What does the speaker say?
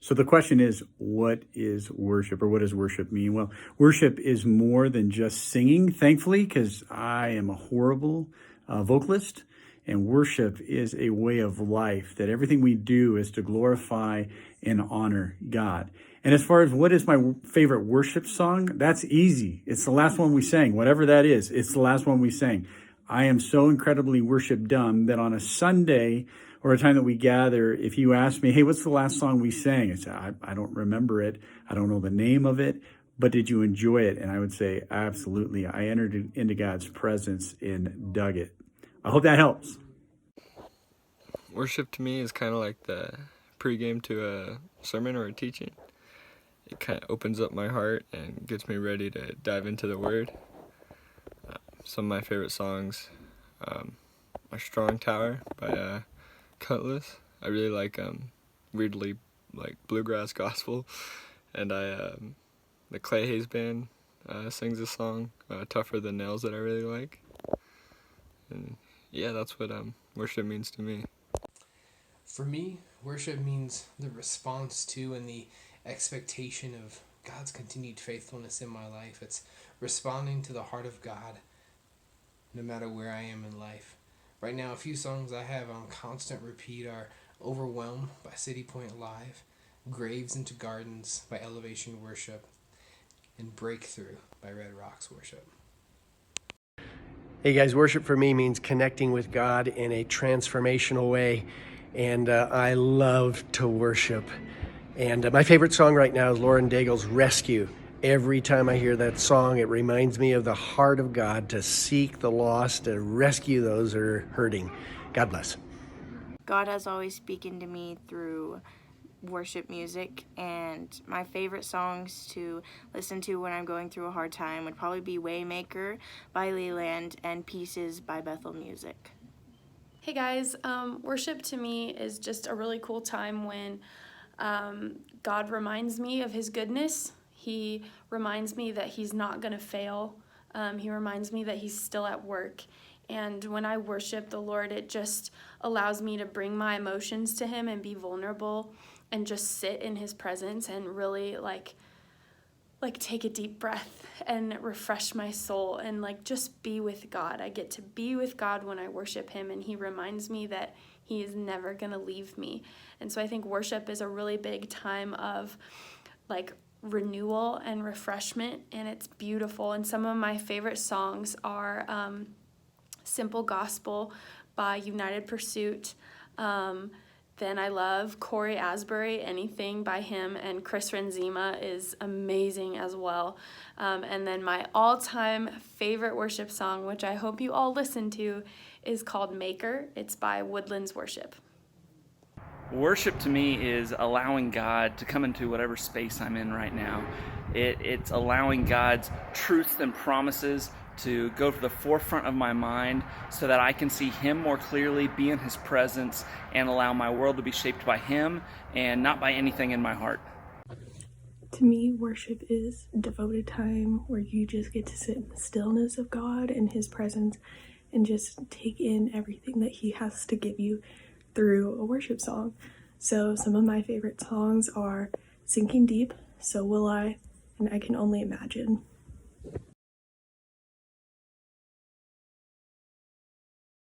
So the question is, what is worship, or what does worship mean? Well, worship is more than just singing, thankfully, because I am a horrible vocalist. And worship is a way of life, that everything we do is to glorify and honor God. And as far as what is my favorite worship song, that's easy. It's the last one we sang, whatever that is. It's the last one we sang. I am so incredibly worship dumb that on a Sunday or a time that we gather, if you ask me, hey, what's the last song we sang? I say, I don't remember it. I don't know the name of it, but did you enjoy it? And I would say, absolutely. I entered into God's presence and dug it. I hope that helps. Worship to me is kind of like the pregame to a sermon or a teaching. It kind of opens up my heart and gets me ready to dive into the Word. Some of my favorite songs are Strong Tower by Cutlass. I really like weirdly like bluegrass gospel, and the Clay Hayes Band sings a song, Tougher Than Nails, that I really like. And yeah, that's what worship means to me. For me, worship means the response to and the expectation of God's continued faithfulness in my life. It's responding to the heart of God no matter where I am in life. Right now, a few songs I have on constant repeat are Overwhelmed by City Point Live, Graves into Gardens by Elevation Worship, and Breakthrough by Red Rocks Worship. Hey guys, worship for me means connecting with God in a transformational way, and I love to worship. And my favorite song right now is Lauren Daigle's Rescue. Every time I hear that song, it reminds me of the heart of God to seek the lost, to rescue those that are hurting. God bless. God has always spoken to me through worship music, and my favorite songs to listen to when I'm going through a hard time would probably be Waymaker by Leland and Pieces by Bethel Music. Hey guys, worship to me is just a really cool time when God reminds me of his goodness. He reminds me that he's not going to fail. He reminds me that he's still at work. And when I worship the Lord, it just allows me to bring my emotions to him and be vulnerable and just sit in his presence and really like take a deep breath and refresh my soul and just be with God. I get to be with God when I worship him, and he reminds me that he is never going to leave me. And so I think worship is a really big time of renewal and refreshment, and it's beautiful. And some of my favorite songs are Simple Gospel by United Pursuit. Then I love Corey Asbury, anything by him, and Chris Renzema is amazing as well. And then my all-time favorite worship song, which I hope you all listen to, is called Maker. It's by Woodlands Worship. Worship to me is allowing God to come into whatever space I'm in right now. It's allowing God's truths and promises to go to the forefront of my mind so that I can see him more clearly, be in his presence, and allow my world to be shaped by him and not by anything in my heart. To me, worship is devoted time where you just get to sit in the stillness of God and his presence and just take in everything that he has to give you through a worship song. So some of my favorite songs are Sinking Deep, So Will I, and I Can Only Imagine.